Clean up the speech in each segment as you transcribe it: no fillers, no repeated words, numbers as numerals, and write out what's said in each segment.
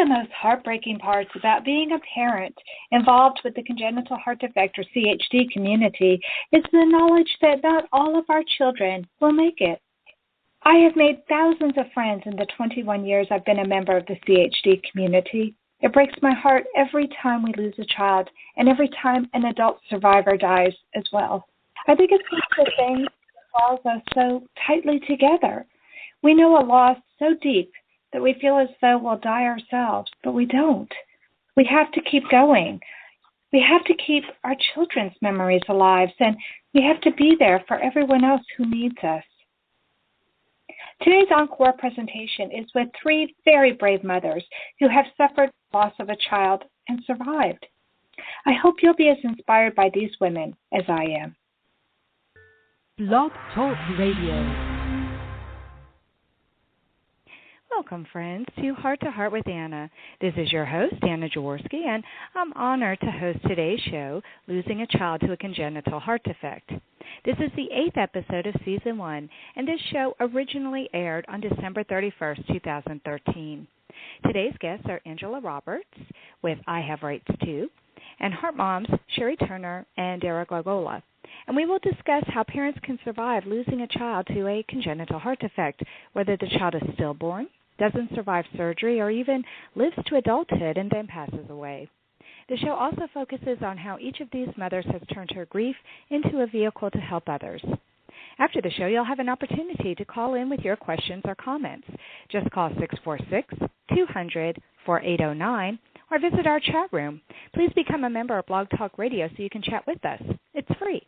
the most heartbreaking parts about being a parent involved with the congenital heart defect or CHD community is the knowledge that not all of our children will make it. I have made thousands of friends in the 21 years I've been a member of the CHD community. It breaks my heart every time we lose a child and every time an adult survivor dies as well. I think it's one of the things that draws us so tightly together. We know a loss so deep that we feel as though we'll die ourselves, but we don't. We have to keep going. We have to keep our children's memories alive, and we have to be there for everyone else who needs us. Today's Encore presentation is with three very brave mothers who have suffered loss of a child and survived. I hope you'll be as inspired by these women as I am. Blog Talk Radio. Welcome, friends, to Heart with Anna. This is your host, Anna Jaworski, and I'm honored to host today's show, Losing a Child to a Congenital Heart Defect. This is the 8th episode of Season 1, and this show originally aired on December 31st, 2013. Today's guests are Angela Roberts with I Have Rights Too, and Heart Moms Sherry Turner and Derek Lagola. And we will discuss how parents can survive losing a child to a congenital heart defect, whether the child is stillborn, doesn't survive surgery, or even lives to adulthood and then passes away. The show also focuses on how each of these mothers has turned her grief into a vehicle to help others. After the show, you'll have an opportunity to call in with your questions or comments. Just call 646-200-4809 or visit our chat room. Please become a member of Blog Talk Radio so you can chat with us. It's free.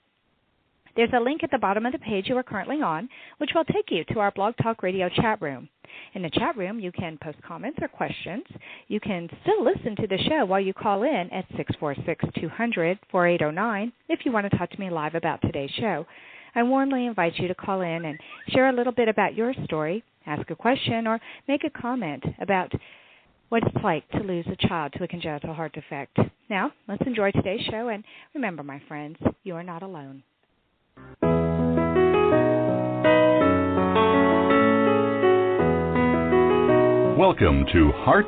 There's a link at the bottom of the page you are currently on, which will take you to our Blog Talk Radio chat room. In the chat room, you can post comments or questions. You can still listen to the show while you call in at 646-200-4809 if you want to talk to me live about today's show. I warmly invite you to call in and share a little bit about your story, ask a question, or make a comment about what it's like to lose a child to a congenital heart defect. Now, let's enjoy today's show, and remember, my friends, you are not alone. Welcome to Heart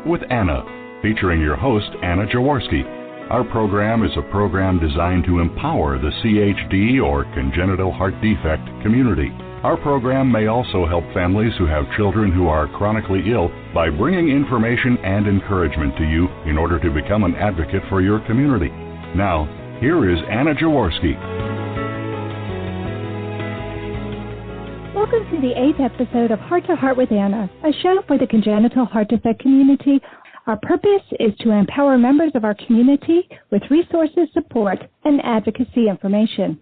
with Anna, featuring your host, Anna Jaworski. Our program is a program designed to empower the CHD or congenital heart defect community. Our program may also help families who have children who are chronically ill by bringing information and encouragement to you in order to become an advocate for your community. Now, here is Anna Jaworski. Welcome to the 8th episode of Heart with Anna, a show for the congenital heart defect community. Our purpose is to empower members of our community with resources, support, and advocacy information.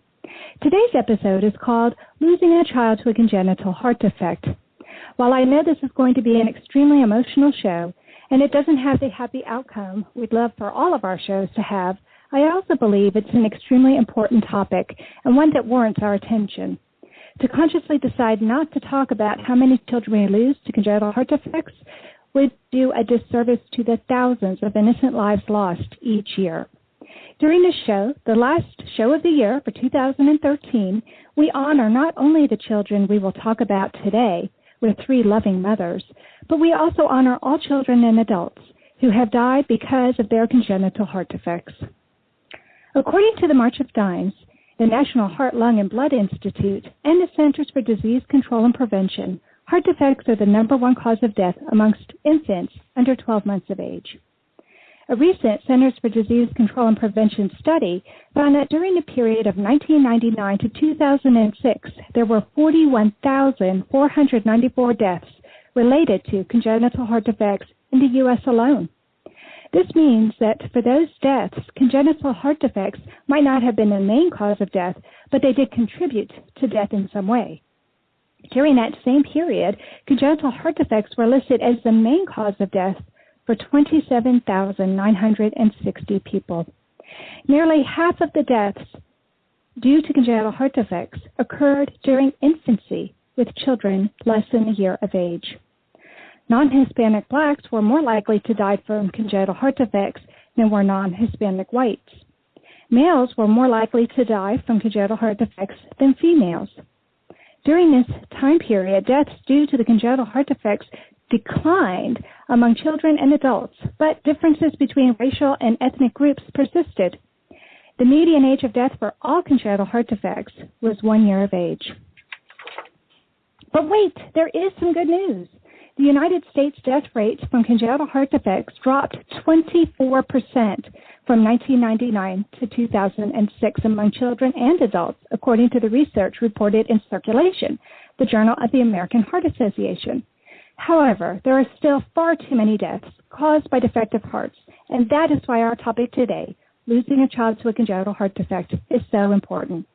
Today's episode is called Losing a Child to a Congenital Heart Defect. While I know this is going to be an extremely emotional show, and it doesn't have the happy outcome we'd love for all of our shows to have, I also believe it's an extremely important topic and one that warrants our attention. To consciously decide not to talk about how many children we lose to congenital heart defects would do a disservice to the thousands of innocent lives lost each year. During this show, the last show of the year for 2013, we honor not only the children we will talk about today with three loving mothers, but we also honor all children and adults who have died because of their congenital heart defects. According to the March of Dimes, the National Heart, Lung, and Blood Institute, and the Centers for Disease Control and Prevention, heart defects are the #1 cause of death amongst infants under 12 months of age. A recent Centers for Disease Control and Prevention study found that during the period of 1999 to 2006, there were 41,494 deaths related to congenital heart defects in the U.S. alone. This means that for those deaths, congenital heart defects might not have been the main cause of death, but they did contribute to death in some way. During that same period, congenital heart defects were listed as the main cause of death for 27,960 people. Nearly half of the deaths due to congenital heart defects occurred during infancy with children less than a year of age. Non-Hispanic blacks were more likely to die from congenital heart defects than were non-Hispanic whites. Males were more likely to die from congenital heart defects than females. During this time period, deaths due to the congenital heart defects declined among children and adults, but differences between racial and ethnic groups persisted. The median age of death for all congenital heart defects was 1 year of age. But wait, there is some good news. The United States death rates from congenital heart defects dropped 24% from 1999 to 2006 among children and adults, according to the research reported in Circulation, the Journal of the American Heart Association. However, there are still far too many deaths caused by defective hearts, and that is why our topic today, losing a child to a congenital heart defect, is so important.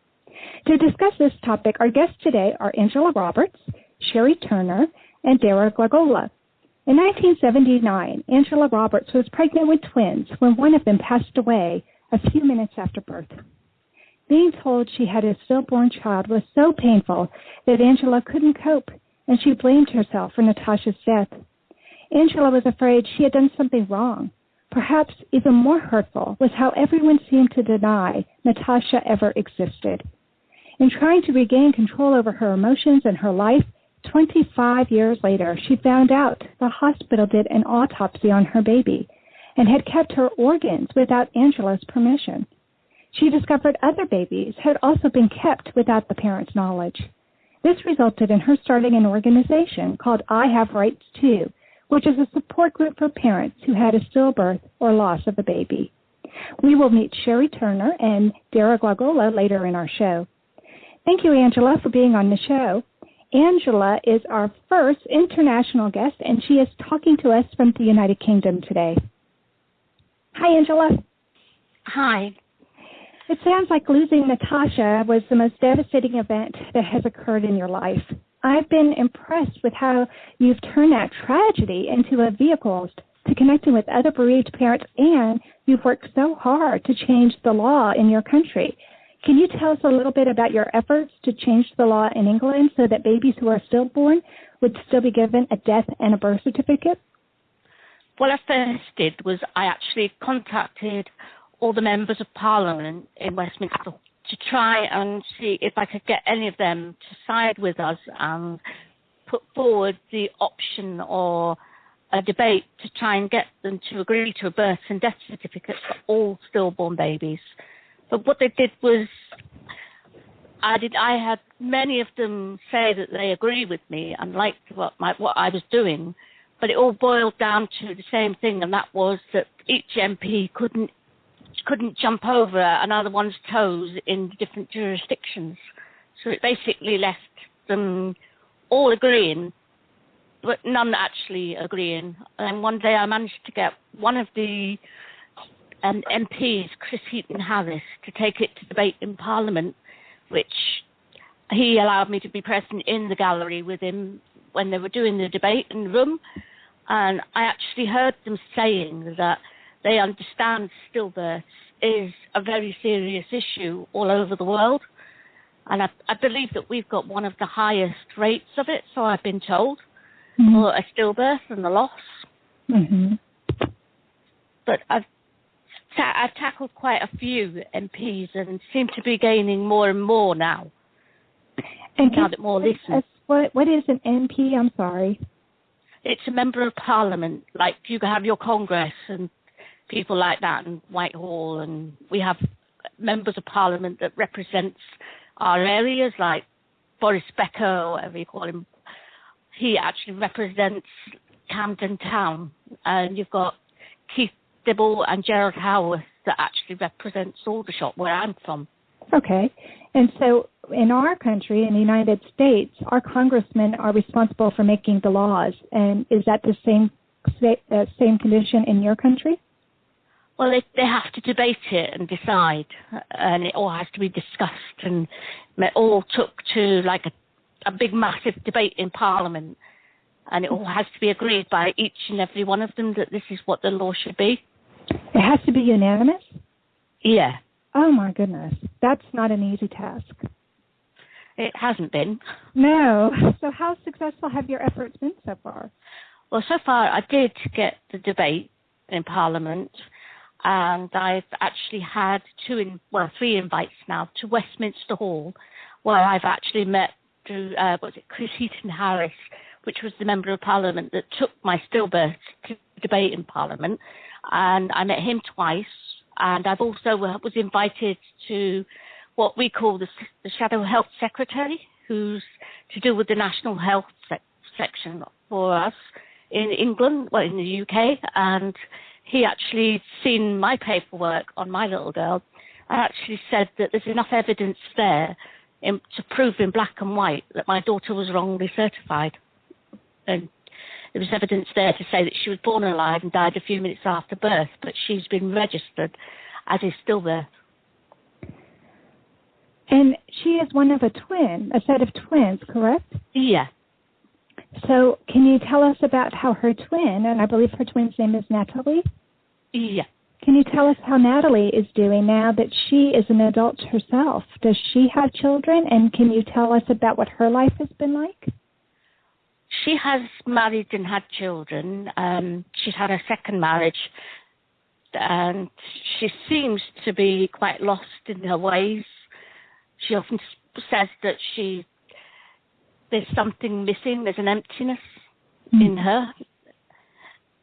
To discuss this topic, our guests today are Angela Roberts, Sherry Turner, and Dara Glagola. In 1979, Angela Roberts was pregnant with twins when one of them passed away a few minutes after birth. Being told she had a stillborn child was so painful that Angela couldn't cope, and she blamed herself for Natasha's death. Angela was afraid she had done something wrong. Perhaps even more hurtful was how everyone seemed to deny Natasha ever existed. In trying to regain control over her emotions and her life, 25 years later, she found out the hospital did an autopsy on her baby and had kept her organs without Angela's permission. She discovered other babies had also been kept without the parents' knowledge. This resulted in her starting an organization called I Have Rights Too, which is a support group for parents who had a stillbirth or loss of a baby. We will meet Sherry Turner and Dara Glagola later in our show. Thank you, Angela, for being on the show. Angela is our first international guest, and she is talking to us from the United Kingdom today. Hi, Angela. Hi. It sounds like losing Natasha was the most devastating event that has occurred in your life. I've been impressed with how you've turned that tragedy into a vehicle to connecting with other bereaved parents, and you've worked so hard to change the law in your country. Can you tell us a little bit about your efforts to change the law in England so that babies who are stillborn would still be given a death and a birth certificate? What I first did was I actually contacted all the members of Parliament in Westminster to try and see if I could get any of them to side with us and put forward the option or a debate to try and get them to agree to a birth and death certificate for all stillborn babies. But what they did was I had many of them say that they agree with me and liked what I was doing, but it all boiled down to the same thing, and that was that each MP couldn't jump over another one's toes in different jurisdictions. So it basically left them all agreeing, but none actually agreeing. And one day I managed to get one of the MPs, Chris Heaton-Harris, to take it to debate in Parliament, which he allowed me to be present in the gallery with him when they were doing the debate in the room. And I actually heard them saying that they understand stillbirths is a very serious issue all over the world. And I believe that we've got one of the highest rates of it, so I've been told, for a stillbirth and the loss. But I've tackled quite a few MPs and seem to be gaining more and more now. And now that more listen. What is an MP? I'm sorry. It's a member of Parliament, like you have your Congress and people like that in Whitehall, and we have members of Parliament that represents our areas, like Boris Becker, or whatever you call him. He actually represents Camden Town, and you've got Keith Dibble and Gerald Howarth that actually represents Aldershot, where I'm from. Okay. And so in our country, in the United States, our congressmen are responsible for making the laws. And is that the same condition in your country? Well, they have to debate it and decide, and it all has to be discussed. And it all took to like a big, massive debate in Parliament. And it all has to be agreed by each and every one of them that this is what the law should be. It has to be unanimous? Yeah. Oh, my goodness. That's not an easy task. It hasn't been. No. So how successful have your efforts been so far? Well, so far I did get the debate in Parliament, and I've actually had 3 invites now to Westminster Hall, where I've actually met Chris Heaton-Harris, which was the Member of Parliament that took my stillbirth to debate in Parliament. And I met him twice. And I've also was invited to what we call the Shadow Health Secretary, who's to do with the National Health section for us in England, well, in the UK. And he actually seen my paperwork on my little girl and actually said that there's enough evidence there to prove in black and white that my daughter was wrongly certified. And there was evidence there to say that she was born alive and died a few minutes after birth, but she's been registered as a stillbirth. And she is one of a set of twins, correct? Yeah. So can you tell us about how her twin, and I believe her twin's name is Natalie? Yeah. Can you tell us how Natalie is doing now that she is an adult herself? Does she have children? And can you tell us about what her life has been like? She has married and had children. She's had a second marriage, and she seems to be quite lost in her ways. She often says that there's something missing, there's an emptiness in her.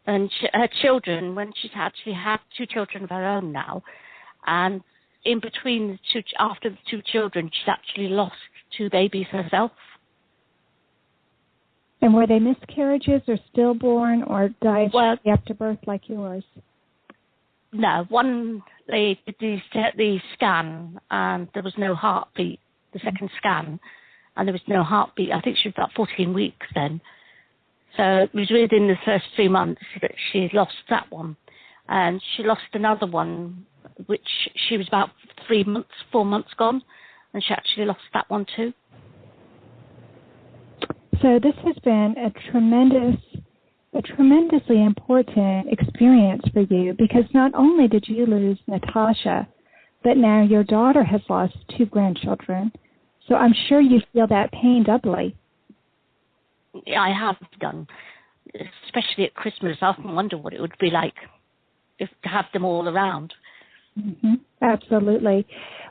And her children, when she's actually had two children of her own now, and in between after the two children, she's actually lost two babies herself. And were they miscarriages or stillborn or died after birth like yours? No, one, they did the scan and there was no heartbeat, the second scan, and there was no heartbeat. I think she was about 14 weeks then. So it was within the first 3 months that she lost that one. And she lost another one, which she was about 4 months gone, and she actually lost that one too. So this has been a tremendously important experience for you, because not only did you lose Natasha, but now your daughter has lost 2 grandchildren. So I'm sure you feel that pain doubly. I have done, especially at Christmas. I often wonder what it would be like to have them all around. Mm-hmm. Absolutely.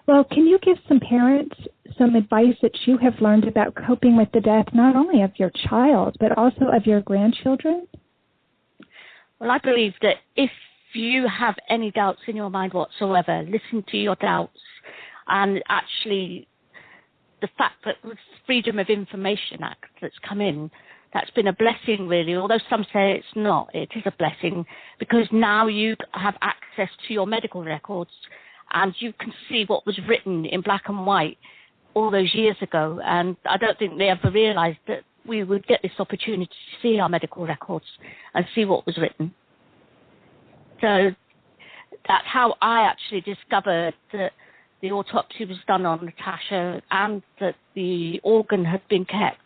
Well, can you give some parents some advice that you have learned about coping with the death, not only of your child, but also of your grandchildren? Well, I believe that if you have any doubts in your mind whatsoever, listen to your doubts. And actually, the fact that with Freedom of Information Act that's come in, that's been a blessing, really. Although some say it's not, it is a blessing, because now you have access to your medical records and you can see what was written in black and white all those years ago. And I don't think they ever realised that we would get this opportunity to see our medical records and see what was written. So that's how I actually discovered that the autopsy was done on Natasha and that the organ had been kept,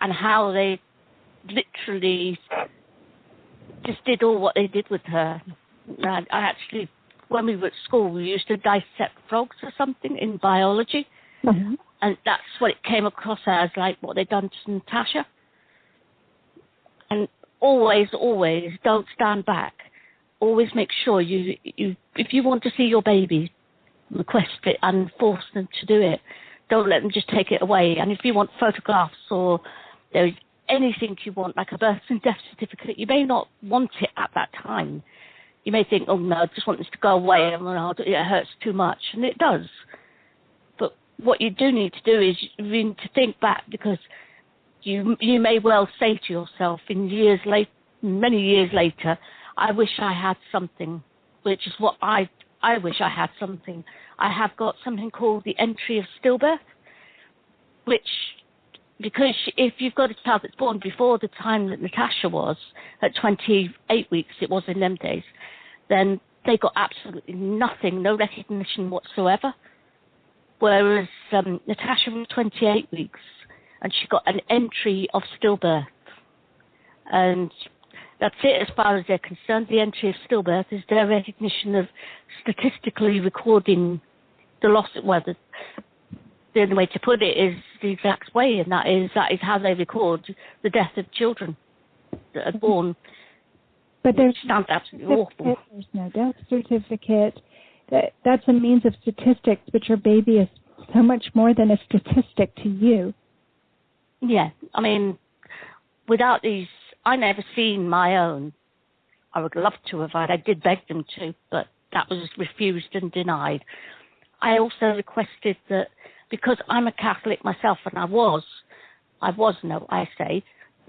and how they literally just did all what they did with her. I actually, when we were at school, we used to dissect frogs or something in biology, and that's what it came across as, like what they'd done to Natasha. And always, don't stand back. Always make sure if you want to see your baby, request it and force them to do it. Don't let them just take it away. And if you want photographs or there's anything you want, like a birth and death certificate, you may not want it at that time. You may think, oh no, I just want this to go away, and it hurts too much, and it does. But what you do need to do is you need to think back, because you may well say to yourself many years later, I wish I had something, which is what I wish I had something. I have got something called the entry of stillbirth, which, because if you've got a child that's born before the time that Natasha was, at 28 weeks it was in them days, then they got absolutely nothing, no recognition whatsoever. Whereas Natasha was 28 weeks and she got an entry of stillbirth. And that's it as far as they're concerned. The entry of stillbirth is their recognition of statistically recording the loss. Well, the only way to put it is the exact way, and that is how they record the death of children that are born. But there's sounds absolutely awful. There's no death certificate. That's a means of statistics, but your baby is so much more than a statistic to you. Yeah, I mean, without these, I never seen my own. I would love to have had. I did beg them to, but that was refused and denied. I also requested that, because I'm a Catholic myself, and I say,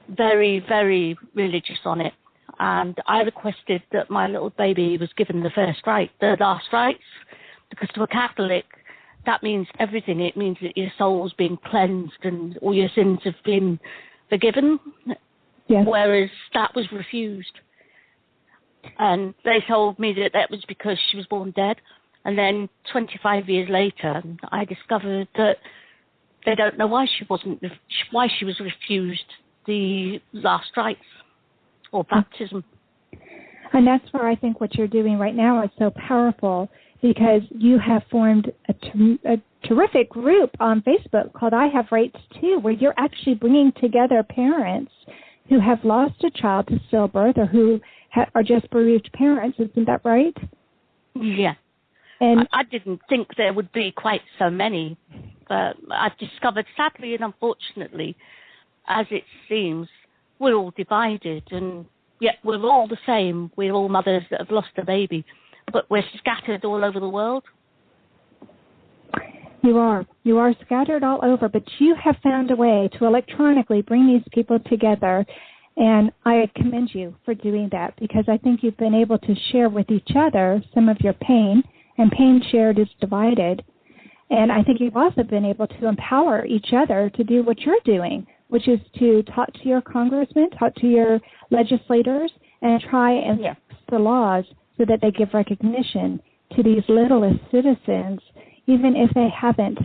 very, very religious on it. And I requested that my little baby was given the last rites, because to a Catholic, that means everything. It means that your soul's being cleansed and all your sins have been forgiven, yes. Whereas that was refused. And they told me that that was because she was born dead. And then 25 years later, I discovered that they don't know why she was refused the last rites or baptism. And that's where I think what you're doing right now is so powerful, because you have formed a terrific group on Facebook called I Have Rights Too, where you're actually bringing together parents who have lost a child to stillbirth or who are just bereaved parents. Isn't that right? Yeah. And I didn't think there would be quite so many, but I've discovered, sadly and unfortunately, as it seems, we're all divided, and yet we're all the same. We're all mothers that have lost a baby, but we're scattered all over the world. You are scattered all over, but you have found a way to electronically bring these people together, and I commend you for doing that, because I think you've been able to share with each other some of your pain, and pain shared is divided. And I think you've also been able to empower each other to do what you're doing, which is to talk to your congressmen, talk to your legislators, and try and fix the laws so that they give recognition to these littlest citizens, even if they haven't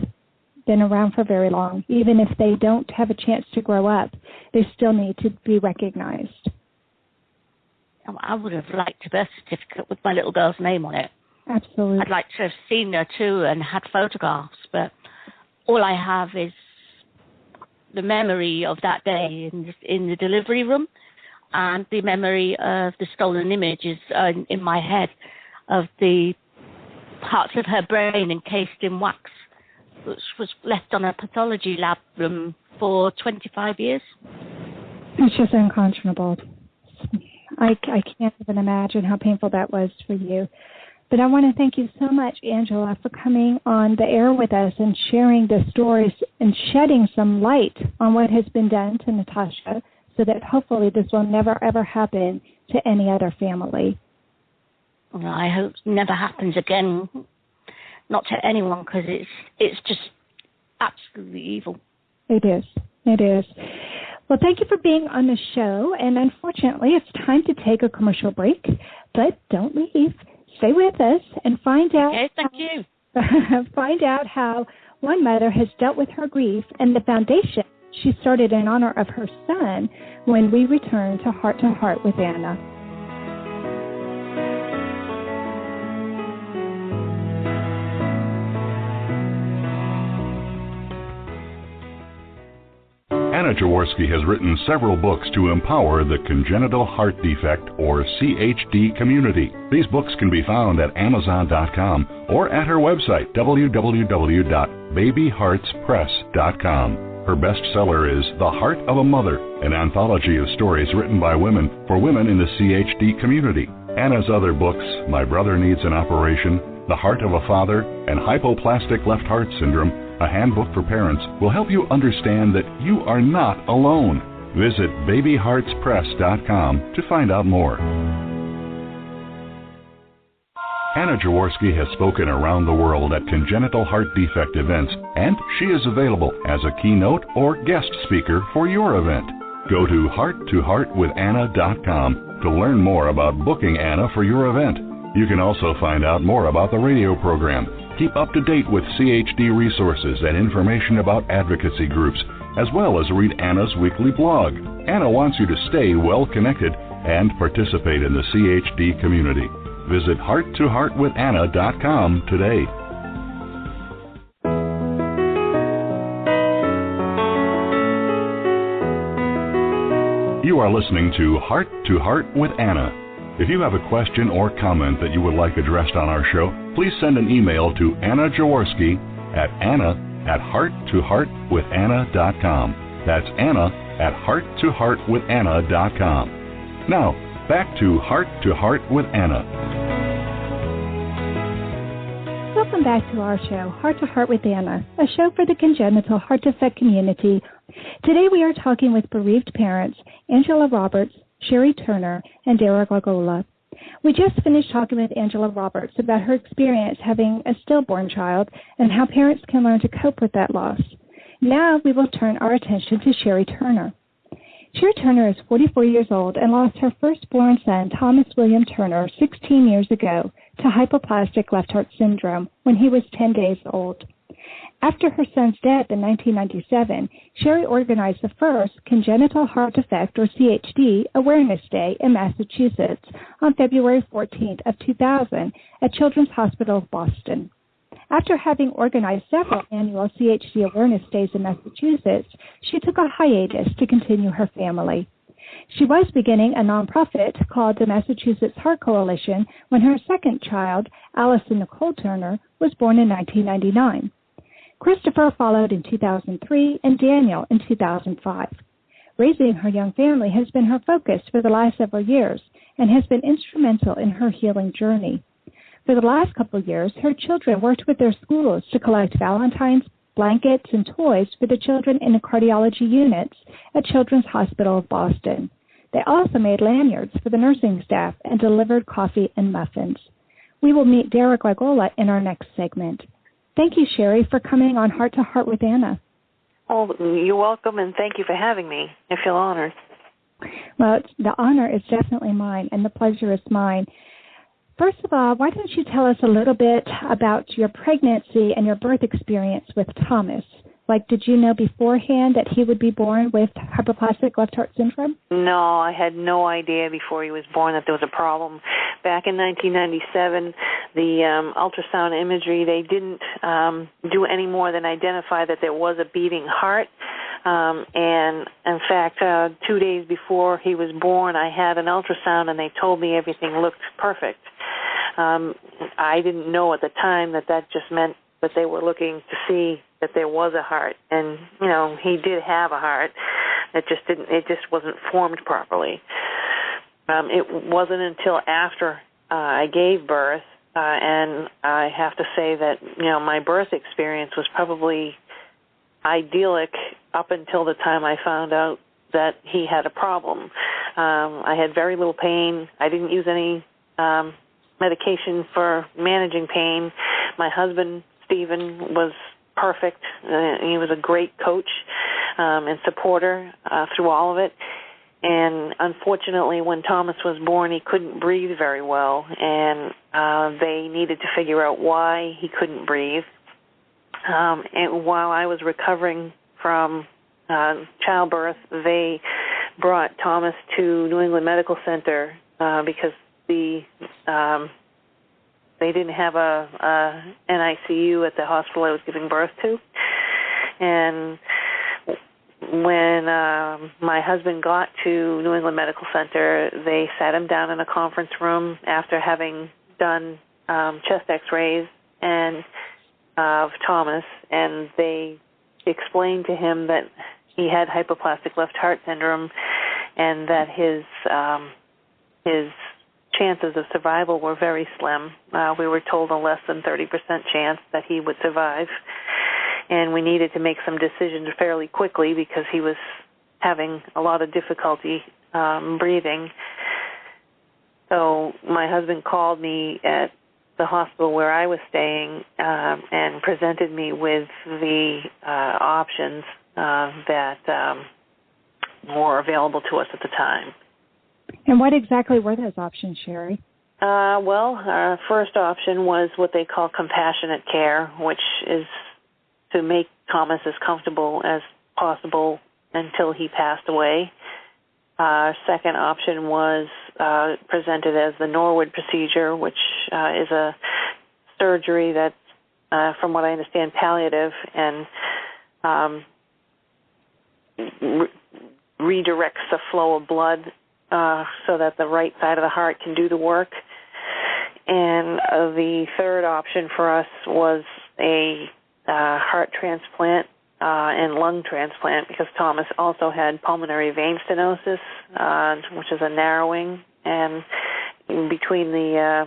been around for very long, even if they don't have a chance to grow up, they still need to be recognized. I would have liked a birth certificate with my little girl's name on it. Absolutely. I'd like to have seen her too and had photographs, but all I have is the memory of that day in the delivery room, and the memory of the stolen images in my head of the parts of her brain encased in wax, which was left on a pathology lab room for 25 years. It's just unconscionable. I can't even imagine how painful that was for you. But I want to thank you so much, Angela, for coming on the air with us and sharing the stories and shedding some light on what has been done to Natasha, so that hopefully this will never, ever happen to any other family. Well, I hope it never happens again, not to anyone, because it's just absolutely evil. It is. It is. Well, thank you for being on the show, and unfortunately it's time to take a commercial break, but don't leave. Stay with us and find out. Okay, thank you. Find out how one mother has dealt with her grief and the foundation she started in honor of her son when we return to Heart with Anna. Anna Jaworski has written several books to empower the congenital heart defect, or CHD, community. These books can be found at Amazon.com or at her website, www.babyheartspress.com. Her bestseller is The Heart of a Mother, an anthology of stories written by women for women in the CHD community. Anna's other books, My Brother Needs an Operation, The Heart of a Father, and Hypoplastic Left Heart Syndrome, a handbook for parents, will help you understand that you are not alone. Visit babyheartspress.com to find out more. Anna Jaworski has spoken around the world at congenital heart defect events, and she is available as a keynote or guest speaker for your event. Go to hearttoheartwithanna.com to learn more about booking Anna for your event. You can also find out more about the radio program, keep up to date with CHD resources and information about advocacy groups, as well as read Anna's weekly blog. Anna wants you to stay well connected and participate in the CHD community. Visit hearttoheartwithanna.com today. You are listening to Heart with Anna. If you have a question or comment that you would like addressed on our show, please send an email to Anna Jaworski at anna@hearttoheartwithanna.com. That's Anna at hearttoheartwithanna.com. Now, back to Heart with Anna. Welcome back to our show, Heart to Heart with Anna, a show for the congenital heart defect community. Today we are talking with bereaved parents Angela Roberts, Sherry Turner, and Dara Glagola. We just finished talking with Angela Roberts about her experience having a stillborn child and how parents can learn to cope with that loss. Now we will turn our attention to Sherry Turner. Sherry Turner is 44 years old and lost her firstborn son, Thomas William Turner, 16 years ago to hypoplastic left heart syndrome when he was 10 days old. After her son's death in 1997, Sherry organized the first Congenital Heart Defect, or CHD, Awareness Day in Massachusetts on February 14th of 2000 at Children's Hospital of Boston. After having organized several annual CHD Awareness Days in Massachusetts, she took a hiatus to continue her family. She was beginning a nonprofit called the Massachusetts Heart Coalition when her second child, Allison Nicole Turner, was born in 1999. Christopher followed in 2003 and Daniel in 2005. Raising her young family has been her focus for the last several years and has been instrumental in her healing journey. For the last couple of years, her children worked with their schools to collect Valentine's, blankets, and toys for the children in the cardiology units at Children's Hospital of Boston. They also made lanyards for the nursing staff and delivered coffee and muffins. We will meet Dara Glagola in our next segment. Thank you, Sherry, for coming on Heart to Heart with Anna. Oh, you're welcome, and thank you for having me. I feel honored. Well, the honor is definitely mine, and the pleasure is mine. First of all, why don't you tell us a little bit about your pregnancy and your birth experience with Thomas? Like, did you know beforehand that he would be born with hypoplastic left heart syndrome? No, I had no idea before he was born that there was a problem. Back in 1997, the ultrasound imagery, they didn't do any more than identify that there was a beating heart. And, in fact, 2 days before he was born, I had an ultrasound, and they told me everything looked perfect. I didn't know at the time that just meant that they were looking to see that there was a heart, and he did have a heart. It just wasn't formed properly. It wasn't until after I gave birth, and I have to say that my birth experience was probably idyllic up until the time I found out that he had a problem. I had very little pain. I didn't use any medication for managing pain. My husband, Stephen, was perfect. He was a great coach and supporter through all of it. And unfortunately, when Thomas was born, he couldn't breathe very well, and they needed to figure out why he couldn't breathe. And while I was recovering from childbirth, they brought Thomas to New England Medical Center because they didn't have an ICU at the hospital I was giving birth to. And when my husband got to New England Medical Center, they sat him down in a conference room after having done chest x-rays of Thomas, and they explained to him that he had hypoplastic left heart syndrome and that his chances of survival were very slim. We were told a less than 30% chance that he would survive, and we needed to make some decisions fairly quickly because he was having a lot of difficulty breathing. So my husband called me at the hospital where I was staying and presented me with the options that were available to us at the time. And what exactly were those options, Sherry? Well, our first option was what they call compassionate care, which is to make Thomas as comfortable as possible until he passed away. Our second option was presented as the Norwood procedure, which is a surgery that's, from what I understand, palliative and redirects the flow of blood so that the right side of the heart can do the work. And the third option for us was a heart transplant and lung transplant, because Thomas also had pulmonary vein stenosis, which is a narrowing, and between the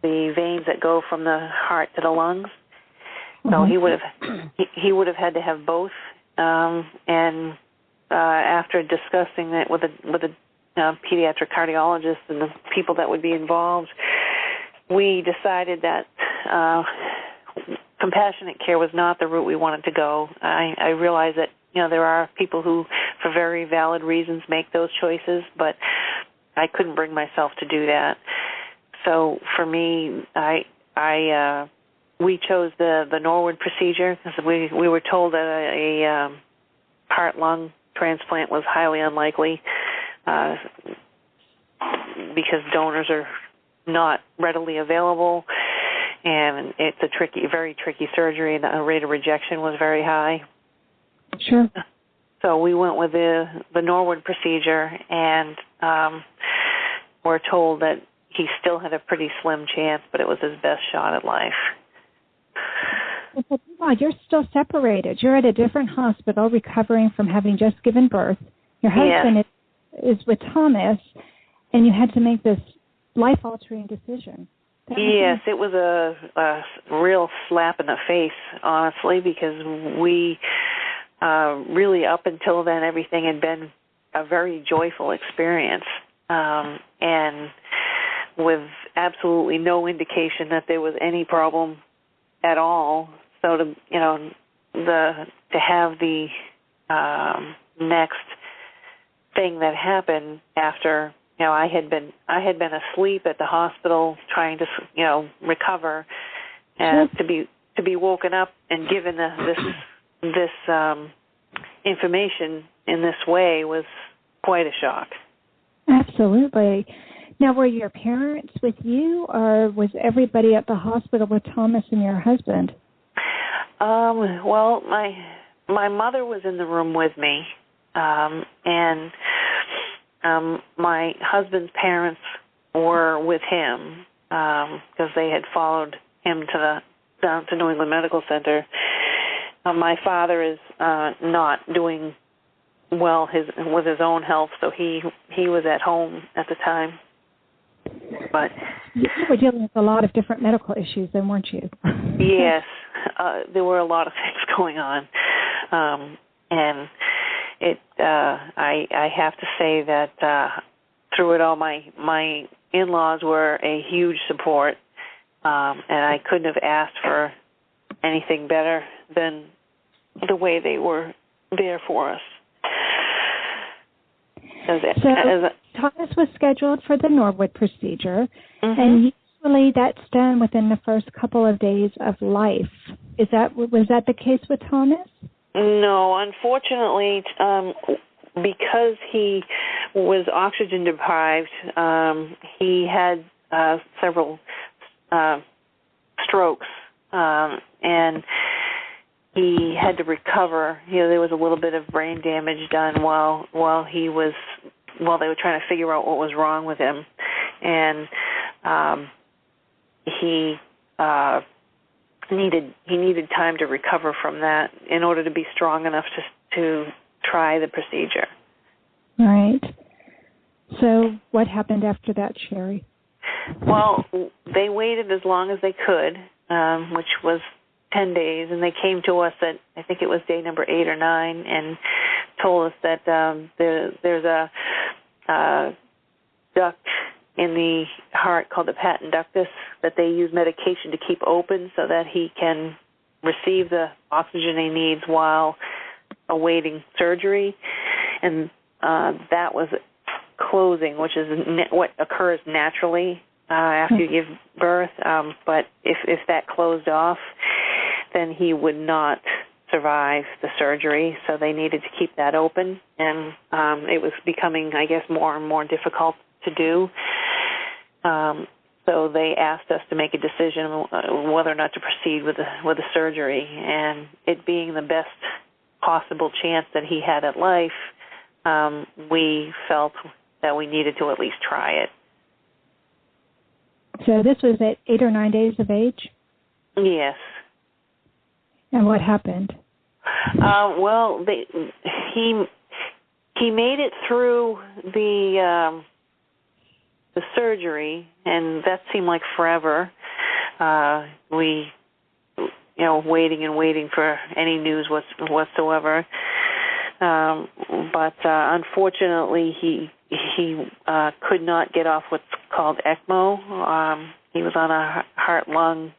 veins that go from the heart to the lungs. So he would have had to have both. And after discussing that with a pediatric cardiologist and the people that would be involved, we decided that compassionate care was not the route we wanted to go. I realize that there are people who, for very valid reasons, make those choices, but I couldn't bring myself to do that. So for me, we chose the Norwood procedure because we were told that a heart-lung transplant was highly unlikely because donors are not readily available, and it's a very tricky surgery, and the rate of rejection was very high. Sure. So we went with the Norwood procedure, and we're told that he still had a pretty slim chance, but it was his best shot at life. But you're still separated. You're at a different hospital recovering from having just given birth. Your husband is with Thomas, and you had to make this life-altering decision. Yes, it was a real slap in the face, honestly, because we really, up until then, everything had been a very joyful experience, and with absolutely no indication that there was any problem at all. So to have the next thing that happened after I had been asleep at the hospital trying to recover, and to be woken up and given this information in this way was quite a shock. Absolutely. Now, were your parents with you, or was everybody at the hospital with Thomas and your husband? Well, my mother was in the room with me, and my husband's parents were with him because they had followed him down to New England Medical Center. My father is not doing well with his own health, so he was at home at the time. But you were dealing with a lot of different medical issues, then, weren't you? Yes, there were a lot of things going on, and I have to say that through it all, my in-laws were a huge support, and I couldn't have asked for anything better than the way they were there for us. Thomas was scheduled for the Norwood procedure, and usually that's done within the first couple of days of life. Was that the case with Thomas? No, unfortunately, because he was oxygen deprived, he had several strokes, and he had to recover. There was a little bit of brain damage done while they were trying to figure out what was wrong with him, and he needed time to recover from that in order to be strong enough to try the procedure. Right. So what happened after that, Sherry? Well, they waited as long as they could, which was 10 days, and they came to us at, I think it was day number 8 or 9, and told us that there's a duct in the heart called the patent ductus that they use medication to keep open so that he can receive the oxygen he needs while awaiting surgery, and that was closing, which is what occurs naturally after you give birth, but if that closed off, then he would not survive the surgery, so they needed to keep that open, and it was becoming, I guess, more and more difficult to do. So they asked us to make a decision whether or not to proceed with the surgery, and it being the best possible chance that he had at life, we felt that we needed to at least try it. So this was at 8 or 9 days of age? Yes. And what happened? Well, he made it through the surgery, and that seemed like forever. We, waiting and waiting for any news whatsoever. But unfortunately, he could not get off what's called ECMO. He was on a heart-lung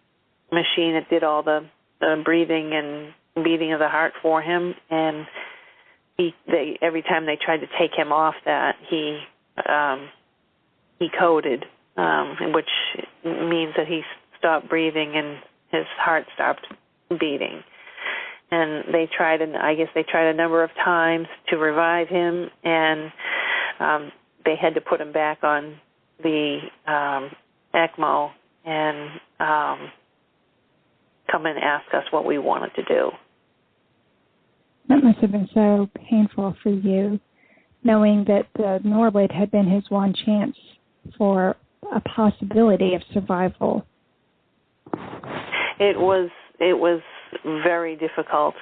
machine that did all the breathing and beating of the heart for him, and every time they tried to take him off that, he coded, which means that he stopped breathing and his heart stopped beating. And they tried a number of times to revive him, and they had to put him back on the ECMO and come and ask us what we wanted to do. That must have been so painful for you, knowing that the Norwood had been his one chance for a possibility of survival. It was very difficult,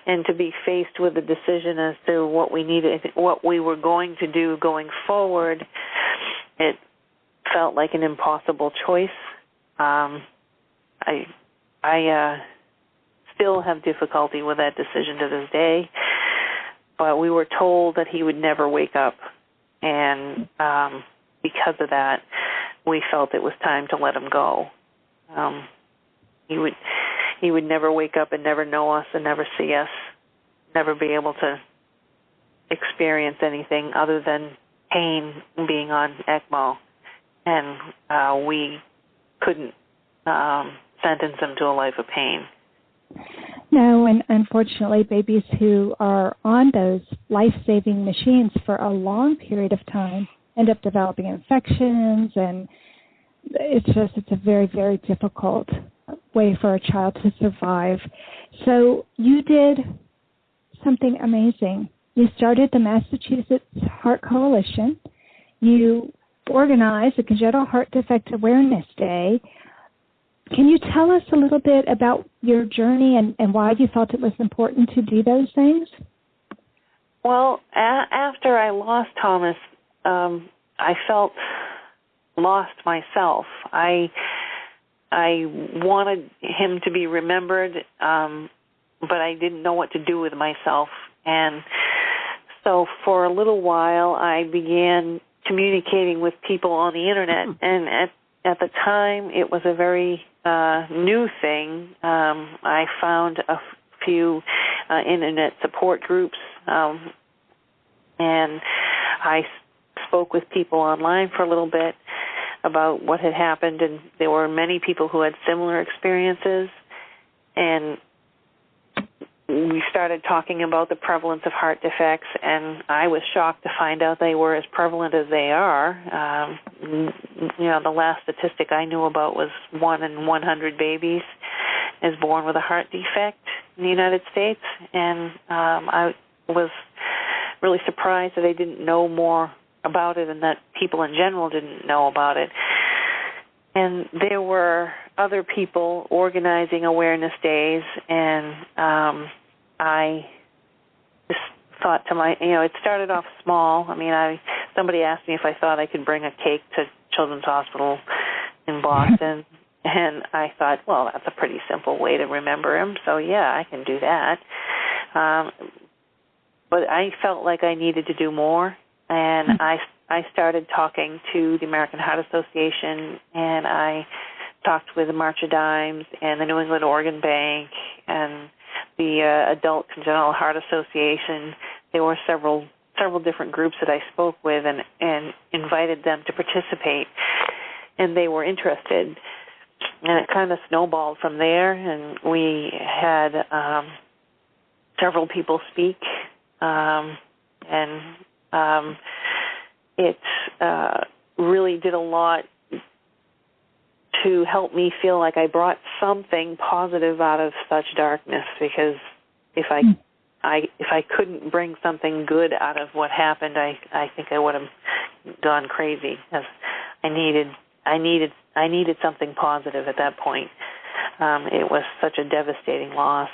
and to be faced with a decision as to what we were going to do going forward, it felt like an impossible choice. I still have difficulty with that decision to this day, but we were told that he would never wake up, and because of that, we felt it was time to let him go. He would never wake up and never know us and never see us, never be able to experience anything other than pain being on ECMO, and we couldn't sentence him to a life of pain. No, and unfortunately, babies who are on those life-saving machines for a long period of time end up developing infections, and it's a very, very difficult way for a child to survive. So you did something amazing. You started the Massachusetts Heart Coalition. You organized the Congenital Heart Defect Awareness Day. Can you tell us a little bit about your journey and why you felt it was important to do those things? Well, after I lost Thomas, I felt lost myself. I wanted him to be remembered, but I didn't know what to do with myself. And so for a little while, I began communicating with people on the Internet. And at the time, it was a very new thing. I found a few Internet support groups, and I spoke with people online for a little bit about what had happened, and there were many people who had similar experiences, and we started talking about the prevalence of heart defects, and I was shocked to find out they were as prevalent as they are. The last statistic I knew about was 1 in 100 babies is born with a heart defect in the United States, and I was really surprised that I didn't know more about it and that people in general didn't know about it. And there were other people organizing awareness days, and I just thought to it started off small. I mean, somebody asked me if I thought I could bring a cake to Children's Hospital in Boston, and I thought, well, that's a pretty simple way to remember him, so yeah, I can do that. But I felt like I needed to do more, and I started talking to the American Heart Association, and I talked with the March of Dimes and the New England Organ Bank and the Adult Congenital Heart Association. There were several different groups that I spoke with and invited them to participate, and they were interested. And it kind of snowballed from there, and we had several people speak, it really did a lot to help me feel like I brought something positive out of such darkness, because if I couldn't bring something good out of what happened, I think I would have gone crazy, because I needed something positive at that point. It was such a devastating loss.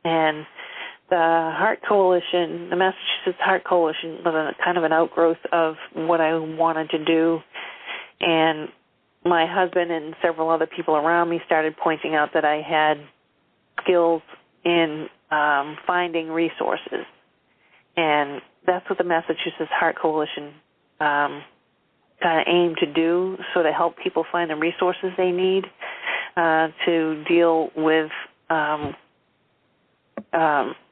And the Heart Coalition, the Massachusetts Heart Coalition, was kind of an outgrowth of what I wanted to do. And my husband and several other people around me started pointing out that I had skills in finding resources. And that's what the Massachusetts Heart Coalition kind of aimed to do, so to help people find the resources they need to deal with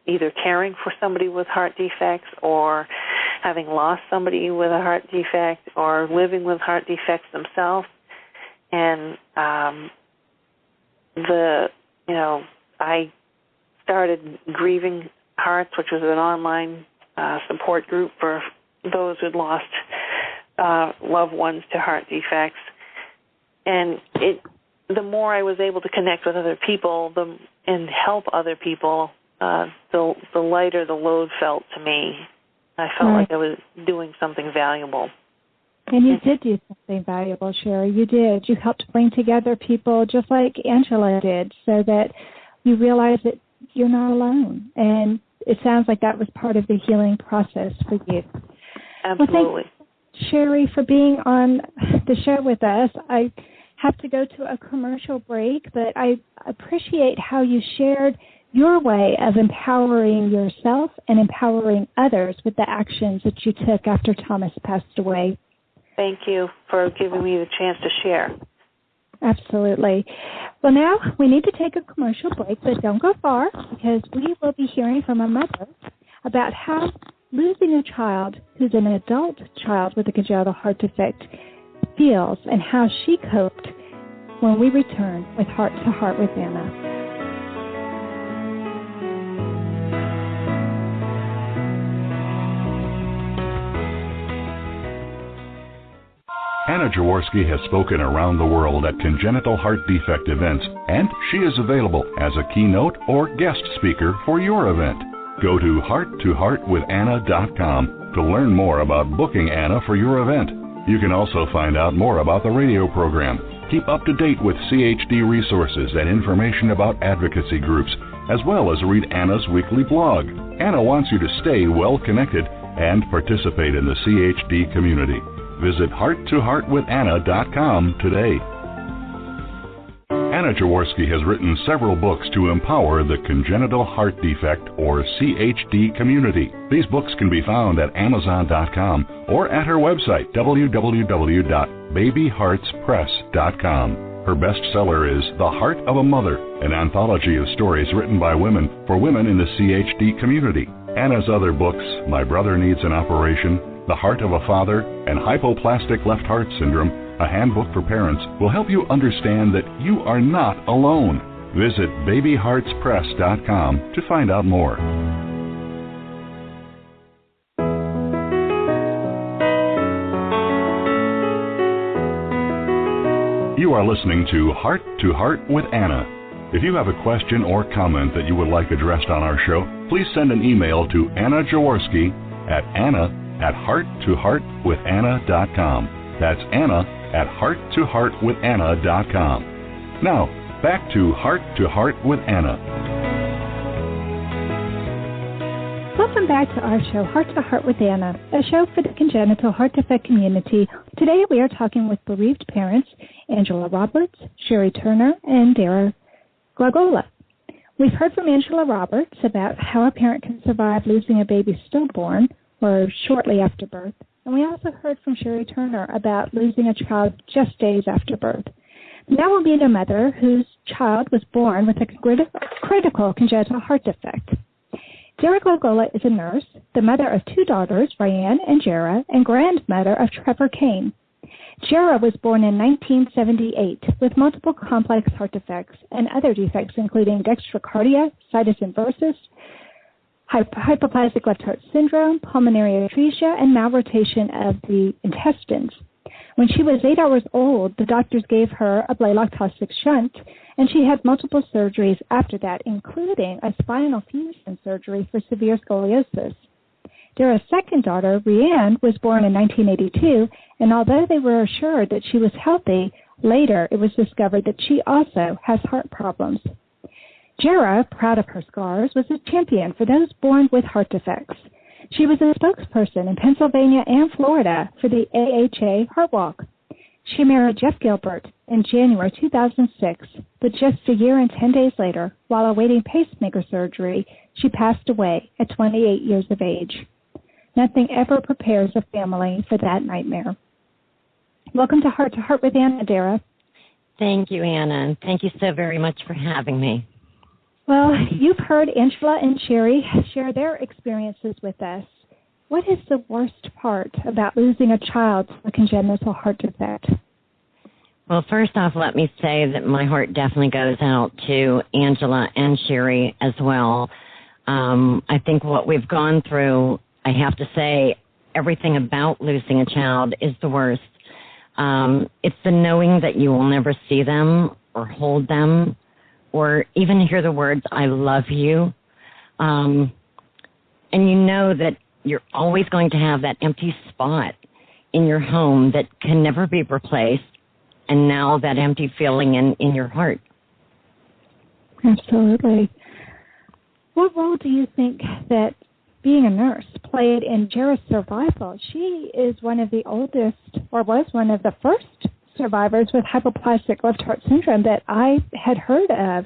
either caring for somebody with heart defects or having lost somebody with a heart defect or living with heart defects themselves. And I started Grieving Hearts, which was an online support group for those who'd lost loved ones to heart defects. And the more I was able to connect with other people and help other people, the lighter the load felt to me. I felt like I was doing something valuable. And you did do something valuable, Sherry. You did. You helped bring together people just like Angela did, so that you realize that you're not alone. And it sounds like that was part of the healing process for you. Absolutely. Well, thank you, Sherry, for being on the show with us. I have to go to a commercial break, but I appreciate how you shared your way of empowering yourself and empowering others with the actions that you took after Thomas passed away. Thank you for giving me the chance to share. Absolutely. Well, now we need to take a commercial break, but don't go far, because we will be hearing from a mother about how losing a child who's an adult child with a congenital heart defect feels and how she coped when we return with Heart to Heart with Anna. Anna Jaworski has spoken around the world at congenital heart defect events, and she is available as a keynote or guest speaker for your event. Go to hearttoheartwithanna.com to learn more about booking Anna for your event. You can also find out more about the radio program, keep up to date with CHD resources and information about advocacy groups, as well as read Anna's weekly blog. Anna wants you to stay well connected and participate in the CHD community. Visit hearttoheartwithanna.com today. Anna Jaworski has written several books to empower the congenital heart defect, or CHD, community. These books can be found at Amazon.com or at her website, www.babyheartspress.com. Her bestseller is The Heart of a Mother, an anthology of stories written by women for women in the CHD community. Anna's other books, My Brother Needs an Operation, The Heart of a Father, and Hypoplastic Left Heart Syndrome, a handbook for parents, will help you understand that you are not alone. Visit babyheartspress.com to find out more. You are listening to Heart with Anna. If you have a question or comment that you would like addressed on our show, please send an email to Anna Jaworski at anna@hearttoheartwithanna.com. That's Anna@hearttoheartwithanna.com. Now, back to Heart with Anna. Welcome back to our show, Heart to Heart with Anna, a show for the congenital heart defect community. Today we are talking with bereaved parents Angela Roberts, Sherry Turner, and Dara Glagola. We've heard from Angela Roberts about how a parent can survive losing a baby stillborn or shortly after birth. And we also heard from Sherry Turner about losing a child just days after birth. Now we'll meet a mother whose child was born with a critical congenital heart defect. Dara Glagola is a nurse, the mother of two daughters, Ryan and Jara, and grandmother of Trevor Kane. Jara was born in 1978 with multiple complex heart defects and other defects including dextrocardia, situs inversus, hypoplastic left heart syndrome, pulmonary atresia, and malrotation of the intestines. When she was 8 hours old, the doctors gave her a Blalock-Taussig shunt, and she had multiple surgeries after that, including a spinal fusion surgery for severe scoliosis. Dara's second daughter, Rianne, was born in 1982, and although they were assured that she was healthy, later it was discovered that she also has heart problems. Jera, proud of her scars, was a champion for those born with heart defects. She was a spokesperson in Pennsylvania and Florida for the AHA Heart Walk. She married Jeff Gilbert in January 2006, but just a year and 10 days later, while awaiting pacemaker surgery, she passed away at 28 years of age. Nothing ever prepares a family for that nightmare. Welcome to Heart with Anna, Dara. Thank you, Anna, and thank you so very much for having me. Well, you've heard Angela and Sherry share their experiences with us. What is the worst part about losing a child to a congenital heart defect? Well, first off, let me say that my heart definitely goes out to Angela and Sherry as well. I think what we've gone through, I have to say, everything about losing a child is the worst. It's the knowing that you will never see them or hold them or even hear the words, I love you. And you know that you're always going to have that empty spot in your home that can never be replaced, and now that empty feeling in your heart. Absolutely. What role do you think that being a nurse played in Jera's survival? She is one of the oldest, or was one of the first survivors with hypoplastic left heart syndrome that I had heard of.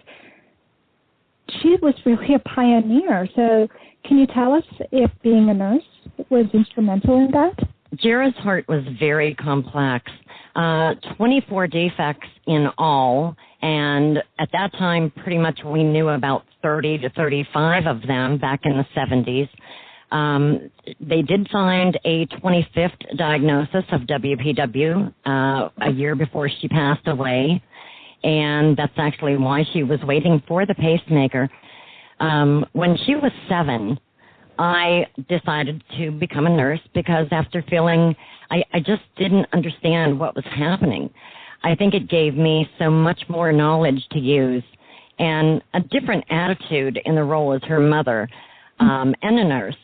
She was really a pioneer. So can you tell us if being a nurse was instrumental in that? Jera's heart was very complex, 24 defects in all, and at that time pretty much we knew about 30 to 35 of them back in the 70s. They did find a 25th diagnosis of WPW a year before she passed away, and that's actually why she was waiting for the pacemaker. When she was 7, I decided to become a nurse because after feeling, I just didn't understand what was happening. I think it gave me so much more knowledge to use and a different attitude in the role as her mother and a nurse.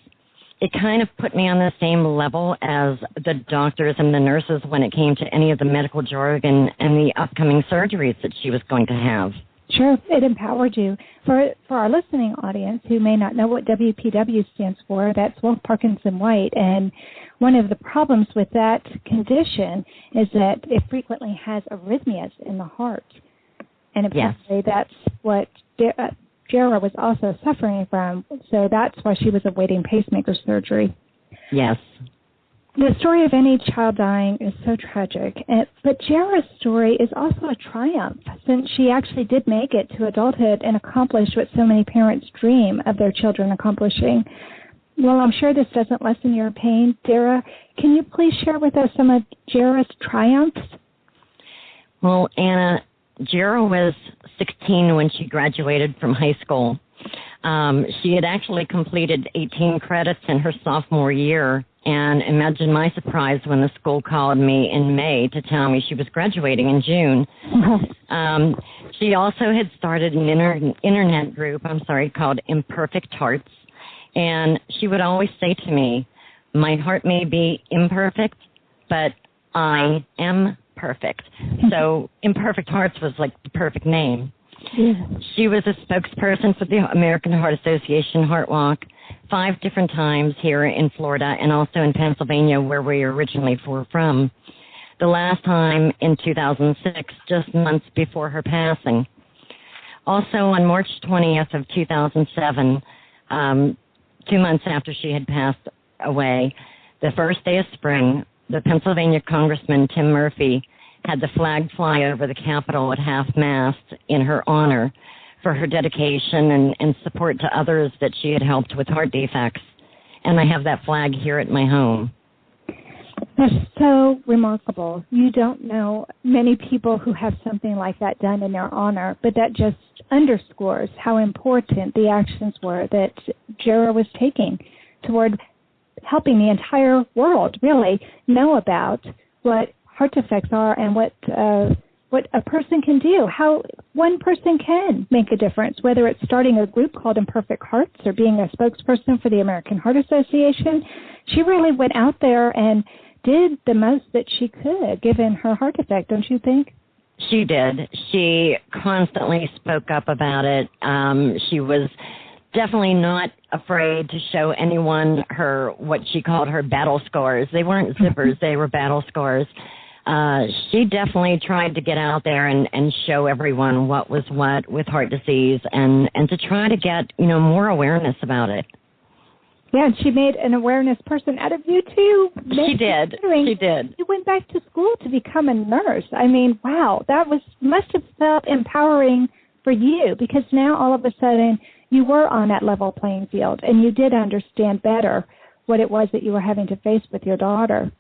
It kind of put me on the same level as the doctors and the nurses when it came to any of the medical jargon and the upcoming surgeries that she was going to have. Sure, it empowered you. For our listening audience who may not know what WPW stands for, that's Wolff Parkinson White, and one of the problems with that condition is that it frequently has arrhythmias in the heart. And apparently that's what Jera was also suffering from, so that's why she was awaiting pacemaker surgery. Yes. The story of any child dying is so tragic, but Jera's story is also a triumph, since she actually did make it to adulthood and accomplished what so many parents dream of their children accomplishing. Well, I'm sure this doesn't lessen your pain. Jera, can you please share with us some of Jera's triumphs? Well, Anna, Jera was 16 when she graduated from high school. She had actually completed 18 credits in her sophomore year, and imagine my surprise when the school called me in May to tell me she was graduating in June. She also had started an internet group, called Imperfect Hearts, and she would always say to me, my heart may be imperfect, but I am perfect. So Imperfect Hearts was like the perfect name. Yeah. She was a spokesperson for the American Heart Association Heart Walk 5 different times here in Florida and also in Pennsylvania, where we originally were from. The last time in 2006, just months before her passing. Also on March 20th of 2007, 2 months after she had passed away, the first day of spring, the Pennsylvania Congressman Tim Murphy had the flag fly over the Capitol at half-mast in her honor for her dedication and support to others that she had helped with heart defects. And I have that flag here at my home. That's so remarkable. You don't know many people who have something like that done in their honor, but that just underscores how important the actions were that Jera was taking toward helping the entire world really know about what heart defects are and what a person can do, how one person can make a difference, whether it's starting a group called Imperfect Hearts or being a spokesperson for the American Heart Association. She really went out there and did the most that she could, given her heart defect, don't you think? She did. She constantly spoke up about it. She was definitely not afraid to show anyone what she called her battle scars. They weren't zippers, they were battle scars. She definitely tried to get out there and show everyone what was what with heart disease and to try to get, more awareness about it. Yeah, and she made an awareness person out of you, too. She did. She did. You went back to school to become a nurse. I mean, wow, that must have felt empowering for you, because now all of a sudden you were on that level playing field and you did understand better what it was that you were having to face with your daughter.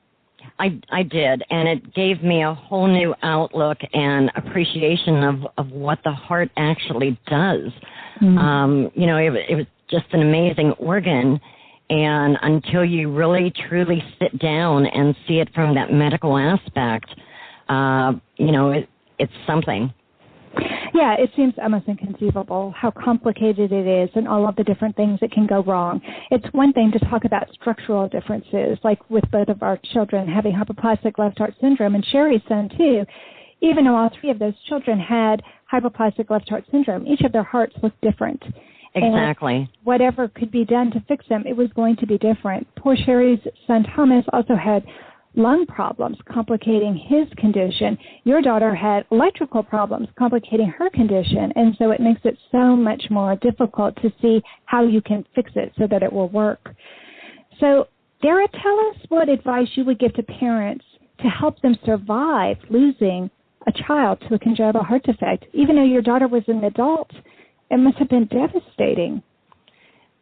I did, and it gave me a whole new outlook and appreciation of what the heart actually does. Mm-hmm. It was just an amazing organ, and until you really, truly sit down and see it from that medical aspect, it's something. Yeah, it seems almost inconceivable how complicated it is and all of the different things that can go wrong. It's one thing to talk about structural differences, like with both of our children having hypoplastic left heart syndrome, and Sherry's son too. Even though all three of those children had hypoplastic left heart syndrome, each of their hearts looked different. Exactly. And whatever could be done to fix them, it was going to be different. Poor Sherry's son Thomas also had lung problems complicating his condition. Your daughter had electrical problems complicating her condition, and so it makes it so much more difficult to see how you can fix it so that it will work. So, Dara, tell us what advice you would give to parents to help them survive losing a child to a congenital heart defect. Even though your daughter was an adult, it must have been devastating.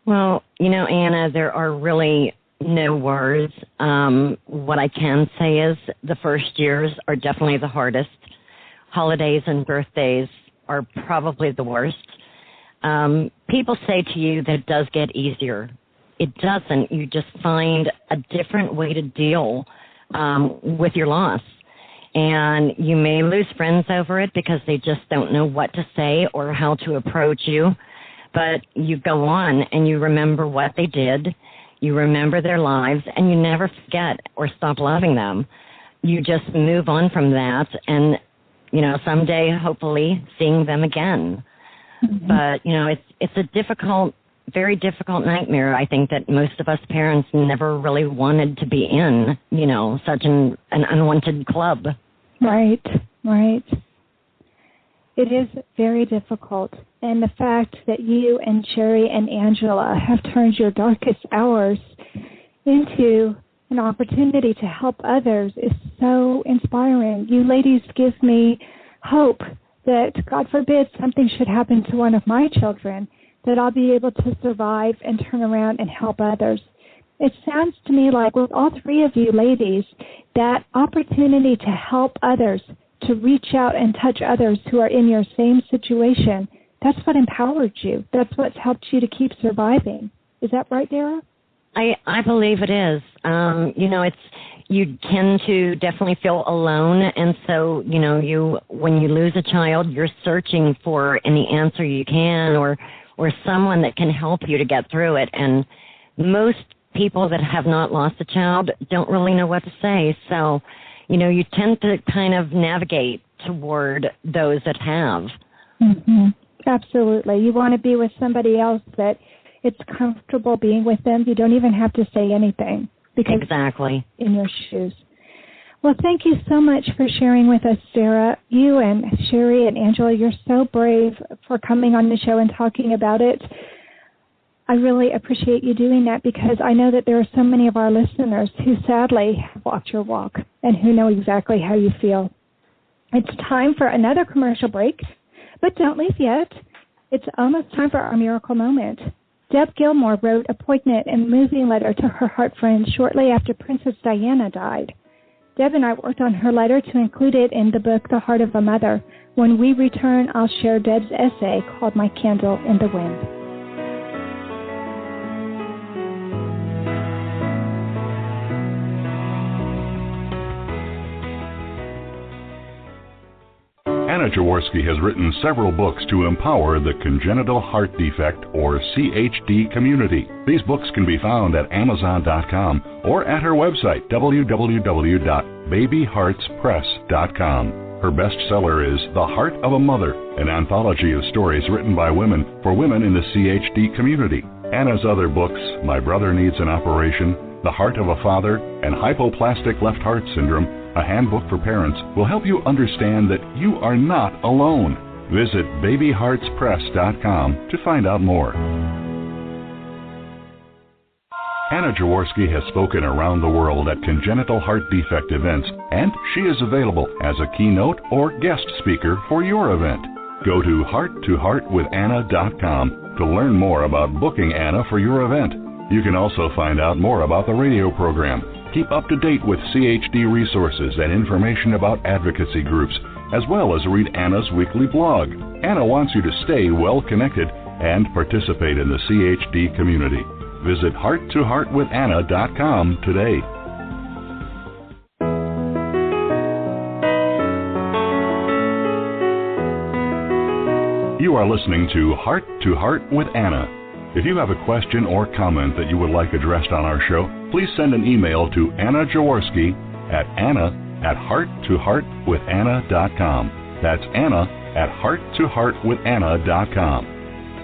Well, Anna, there are really no words. What I can say is the first years are definitely the hardest. Holidays and birthdays are probably the worst. People say to you that it does get easier. It doesn't. You just find a different way to deal with your loss. And you may lose friends over it because they just don't know what to say or how to approach you. But you go on and you remember what they did. You remember their lives, and you never forget or stop loving them. You just move on from that and, someday, hopefully, seeing them again. Mm-hmm. But, it's a difficult, very difficult nightmare, I think, that most of us parents never really wanted to be in, such an unwanted club. Right. It is very difficult. And the fact that you and Sherry and Angela have turned your darkest hours into an opportunity to help others is so inspiring. You ladies give me hope that, God forbid, something should happen to one of my children, that I'll be able to survive and turn around and help others. It sounds to me like with all three of you ladies, that opportunity to help others, to reach out and touch others who are in your same situation, that's what empowered you. That's what's helped you to keep surviving. Is that right, Dara? I believe it is. You tend to definitely feel alone, and so, when you lose a child, you're searching for any answer you can or someone that can help you to get through it. And most people that have not lost a child don't really know what to say. So, you tend to kind of navigate toward those that have. Mm-hmm. Absolutely. You want to be with somebody else that it's comfortable being with them. You don't even have to say anything. Because exactly. In your shoes. Well, thank you so much for sharing with us, Sarah. You and Sherry and Angela, you're so brave for coming on the show and talking about it. I really appreciate you doing that because I know that there are so many of our listeners who sadly have walked your walk and who know exactly how you feel. It's time for another commercial break, but don't leave yet. It's almost time for our miracle moment. Deb Gilmore wrote a poignant and moving letter to her heart friend shortly after Princess Diana died. Deb and I worked on her letter to include it in the book, The Heart of a Mother. When we return, I'll share Deb's essay called My Candle in the Wind. Anna Jaworski has written several books to empower the congenital heart defect, or CHD, community. These books can be found at Amazon.com or at her website, www.babyheartspress.com. Her bestseller is The Heart of a Mother, an anthology of stories written by women for women in the CHD community. Anna's other books, My Brother Needs an Operation, The Heart of a Father, and Hypoplastic Left Heart Syndrome, a handbook for parents, will help you understand that you are not alone. Visit babyheartspress.com to find out more. Anna Jaworski has spoken around the world at congenital heart defect events, and she is available as a keynote or guest speaker for your event. Go to hearttoheartwithanna.com to learn more about booking Anna for your event. You can also find out more about the radio program, keep up to date with CHD resources and information about advocacy groups, as well as read Anna's weekly blog. Anna wants you to stay well connected and participate in the CHD community. Visit hearttoheartwithanna.com today. You are listening to Heart to Heart with Anna. If you have a question or comment that you would like addressed on our show, please send an email to Anna Jaworski at anna@hearttoheartwithanna.com. That's Anna@hearttoheartwithanna.com.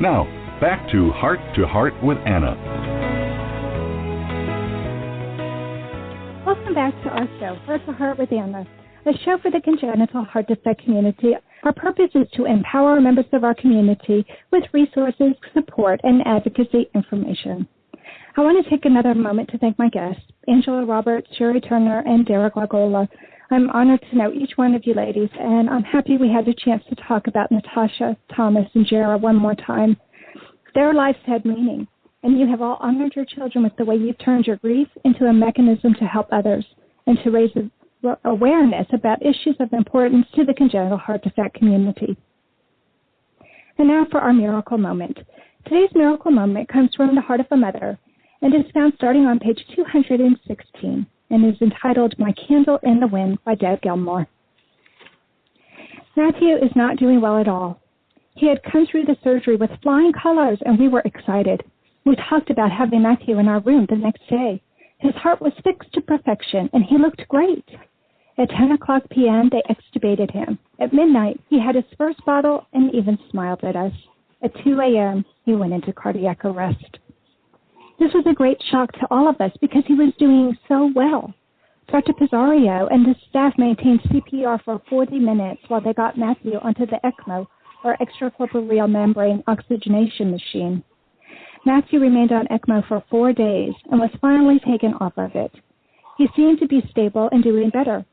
Now, back to Heart with Anna. Welcome back to our show, Heart to Heart with Anna, a show for the congenital heart defect community. Our purpose is to empower members of our community with resources, support, and advocacy information. I want to take another moment to thank my guests, Angela Roberts, Sherry Turner, and Derek Lagola. I'm honored to know each one of you ladies, and I'm happy we had a chance to talk about Natasha, Thomas, and Jara one more time. Their lives had meaning, and you have all honored your children with the way you've turned your grief into a mechanism to help others and to raise awareness about issues of importance to the congenital heart defect community. And now for our miracle moment. Today's miracle moment comes from the Heart of a Mother and is found starting on page 216 and is entitled My Candle in the Wind by Deb Gilmore. Matthew is not doing well at all. He had come through the surgery with flying colors, and we were excited. We talked about having Matthew in our room the next day. His heart was fixed to perfection, and he looked great. At 10 o'clock p.m., they extubated him. At midnight, he had his first bottle and even smiled at us. At 2 a.m., he went into cardiac arrest. This was a great shock to all of us because he was doing so well. Dr. Pizzario and the staff maintained CPR for 40 minutes while they got Matthew onto the ECMO, or extracorporeal membrane oxygenation machine. Matthew remained on ECMO for 4 days and was finally taken off of it. He seemed to be stable and doing better.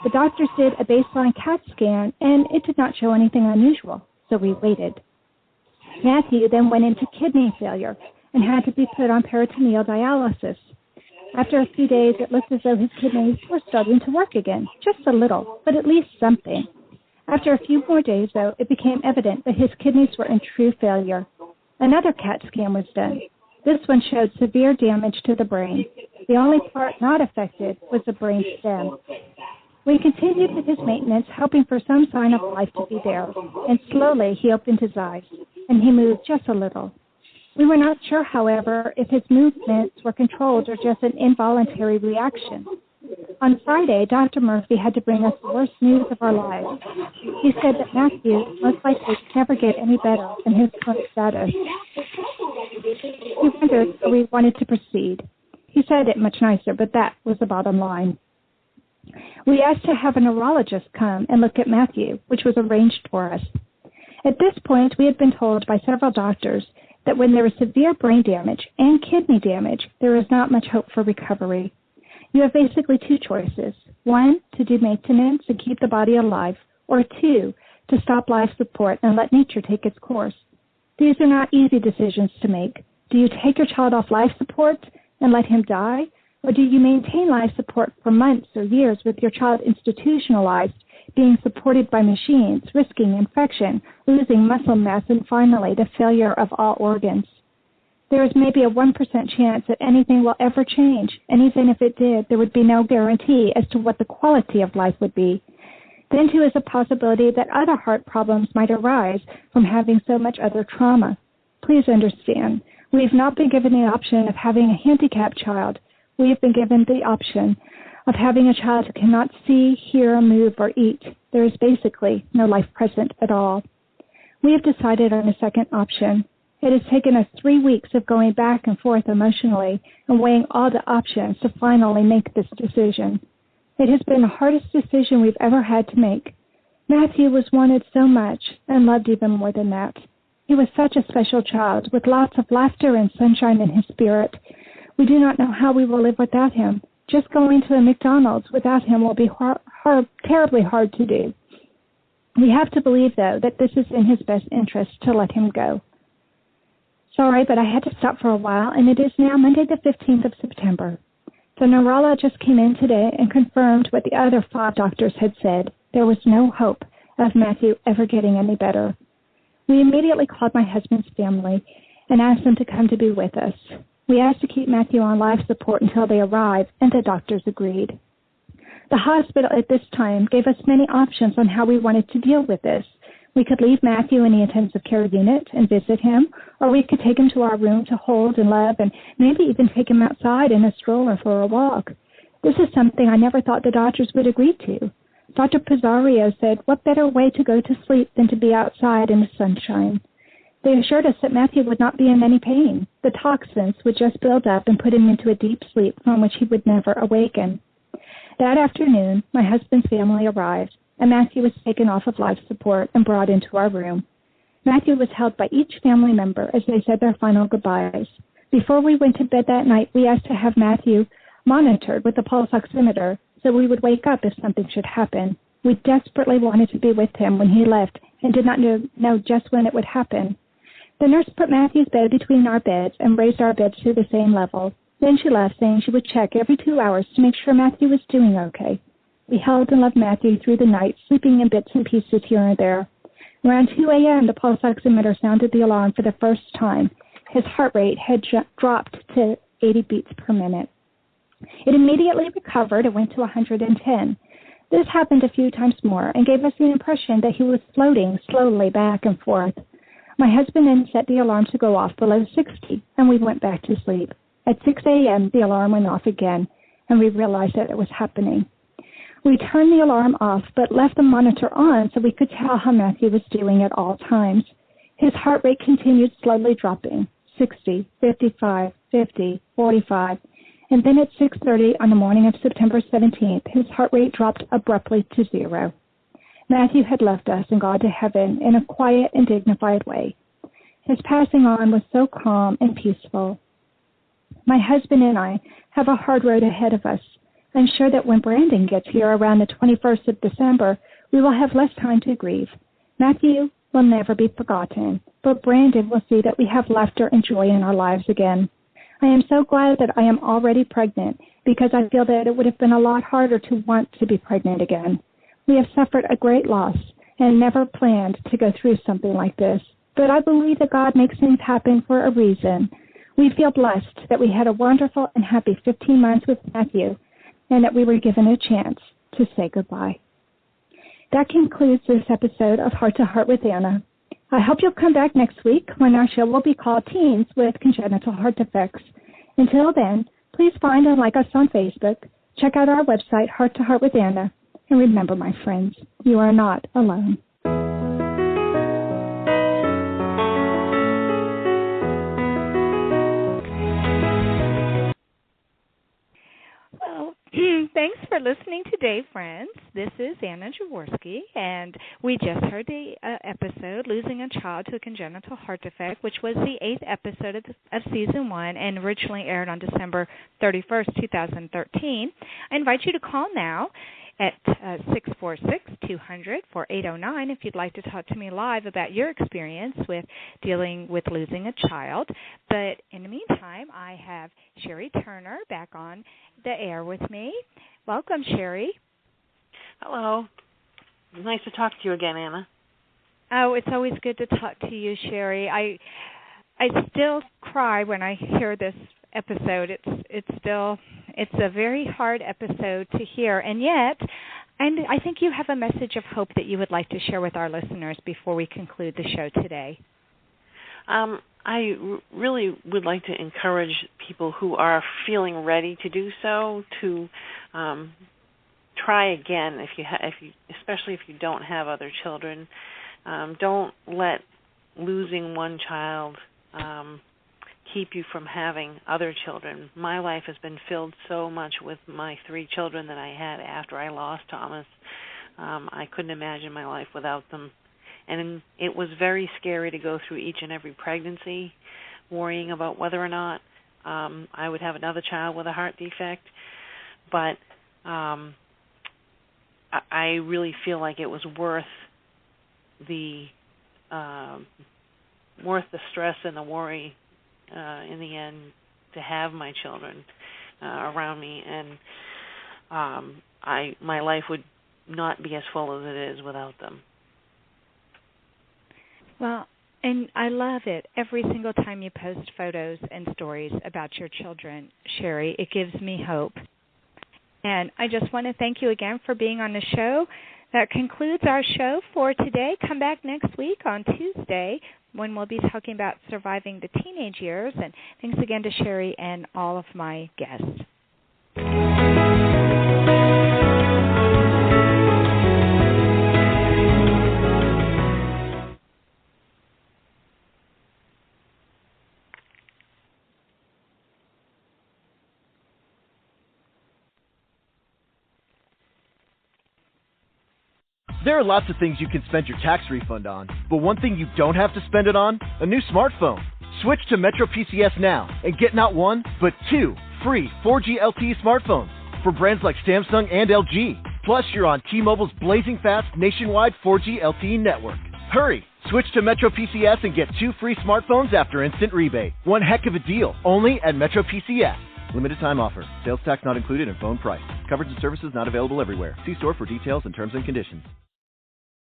The doctors did a baseline CAT scan, and it did not show anything unusual, so we waited. Matthew then went into kidney failure and had to be put on peritoneal dialysis. After a few days, it looked as though his kidneys were starting to work again, just a little, but at least something. After a few more days, though, it became evident that his kidneys were in true failure. Another CAT scan was done. This one showed severe damage to the brain. The only part not affected was the brain stem. We continued with his maintenance, hoping for some sign of life to be there, and slowly he opened his eyes, and he moved just a little. We were not sure, however, if his movements were controlled or just an involuntary reaction. On Friday, Dr. Murphy had to bring us the worst news of our lives. He said that Matthew most likely would never get any better than his current status. We wondered if we wanted to proceed. He said it much nicer, but that was the bottom line. We asked to have a neurologist come and look at Matthew, which was arranged for us. At this point, we had been told by several doctors that when there is severe brain damage and kidney damage, there is not much hope for recovery. You have basically two choices. One, to do maintenance and keep the body alive, or two, to stop life support and let nature take its course. These are not easy decisions to make. Do you take your child off life support and let him die, or do you maintain life support for months or years with your child institutionalized, being supported by machines, risking infection, losing muscle mass, and finally the failure of all organs? There is maybe a 1% chance that anything will ever change, and even if it did, there would be no guarantee as to what the quality of life would be. Then, too, is a possibility that other heart problems might arise from having so much other trauma. Please understand, we have not been given the option of having a handicapped child. We have been given the option of having a child who cannot see, hear, move, or eat. There is basically no life present at all. We have decided on a second option. It has taken us 3 weeks of going back and forth emotionally and weighing all the options to finally make this decision. It has been the hardest decision we've ever had to make. Matthew was wanted so much and loved even more than that. He was such a special child with lots of laughter and sunshine in his spirit. We do not know how we will live without him. Just going to a McDonald's without him will be terribly hard to do. We have to believe, though, that this is in his best interest to let him go. Sorry, but I had to stop for a while, and it is now Monday the 15th of September. The neurologist came in today and confirmed what the other 5 doctors had said. There was no hope of Matthew ever getting any better. We immediately called my husband's family and asked them to come to be with us. We asked to keep Matthew on life support until they arrived, and the doctors agreed. The hospital at this time gave us many options on how we wanted to deal with this. We could leave Matthew in the intensive care unit and visit him, or we could take him to our room to hold and love and maybe even take him outside in a stroller for a walk. This is something I never thought the doctors would agree to. Dr. Pizarro said, what better way to go to sleep than to be outside in the sunshine? They assured us that Matthew would not be in any pain. The toxins would just build up and put him into a deep sleep from which he would never awaken. That afternoon, my husband's family arrived, and Matthew was taken off of life support and brought into our room. Matthew was held by each family member as they said their final goodbyes. Before we went to bed that night, we asked to have Matthew monitored with a pulse oximeter so we would wake up if something should happen. We desperately wanted to be with him when he left and did not know just when it would happen. The nurse put Matthew's bed between our beds and raised our beds to the same level. Then she left, saying she would check every 2 hours to make sure Matthew was doing okay. We held and loved Matthew through the night, sleeping in bits and pieces here and there. Around 2 a.m., the pulse oximeter sounded the alarm for the first time. His heart rate had dropped to 80 beats per minute. It immediately recovered and went to 110. This happened a few times more and gave us the impression that he was floating slowly back and forth. My husband then set the alarm to go off below 60, and we went back to sleep. At 6 a.m., the alarm went off again, and we realized that it was happening. We turned the alarm off, but left the monitor on so we could tell how Matthew was doing at all times. His heart rate continued slowly dropping, 60, 55, 50, 45, and then at 6:30 on the morning of September 17th, his heart rate dropped abruptly to 0. Matthew had left us and gone to heaven in a quiet and dignified way. His passing on was so calm and peaceful. My husband and I have a hard road ahead of us. I'm sure that when Brandon gets here around the 21st of December, we will have less time to grieve. Matthew will never be forgotten, but Brandon will see that we have laughter and joy in our lives again. I am so glad that I am already pregnant because I feel that it would have been a lot harder to want to be pregnant again. We have suffered a great loss and never planned to go through something like this, but I believe that God makes things happen for a reason. We feel blessed that we had a wonderful and happy 15 months with Matthew and that we were given a chance to say goodbye. That concludes this episode of Heart to Heart with Anna. I hope you'll come back next week when our show will be called Teens with Congenital Heart Defects. Until then, please find and like us on Facebook, check out our website, Heart to Heart with Anna, and remember, my friends, you are not alone. Well, thanks for listening today, friends. This is Anna Jaworski, and we just heard the episode, Losing a Child to a Congenital Heart Defect, which was the 8th episode of Season 1 and originally aired on December 31st, 2013. I invite you to call now at 646-200-4809 if you'd like to talk to me live about your experience with dealing with losing a child. But in the meantime, I have Sherry Turner back on the air with me. Welcome, Sherry. Hello. Nice to talk to you again, Anna. Oh, it's always good to talk to you, Sherry. I still cry when I hear this episode. It's a very hard episode to hear, and yet, I think you have a message of hope that you would like to share with our listeners before we conclude the show today. I really would like to encourage people who are feeling ready to do so to try again especially if you don't have other children. Don't let losing one child keep you from having other children. My life has been filled so much with my 3 children that I had after I lost Thomas. I couldn't imagine my life without them. And it was very scary to go through each and every pregnancy, worrying about whether or not I would have another child with a heart defect. But I really feel like it was worth the stress and the worry in the end to have my children around me, and my life would not be as full as it is without them. Well, and I love it. Every single time you post photos and stories about your children, Sherry, it gives me hope. And I just want to thank you again for being on the show. That concludes our show for today. Come back next week on Tuesday when we'll be talking about surviving the teenage years. And thanks again to Sherry and all of my guests. There are lots of things you can spend your tax refund on, but one thing you don't have to spend it on, a new smartphone. Switch to Metro PCS now and get not 1, but 2 free 4G LTE smartphones for brands like Samsung and LG. Plus, you're on T-Mobile's blazing fast nationwide 4G LTE network. Hurry! Switch to Metro PCS and get 2 free smartphones after instant rebate. One heck of a deal, only at Metro PCS. Limited time offer. Sales tax not included in phone price. Coverage and services not available everywhere. See store for details and terms and conditions.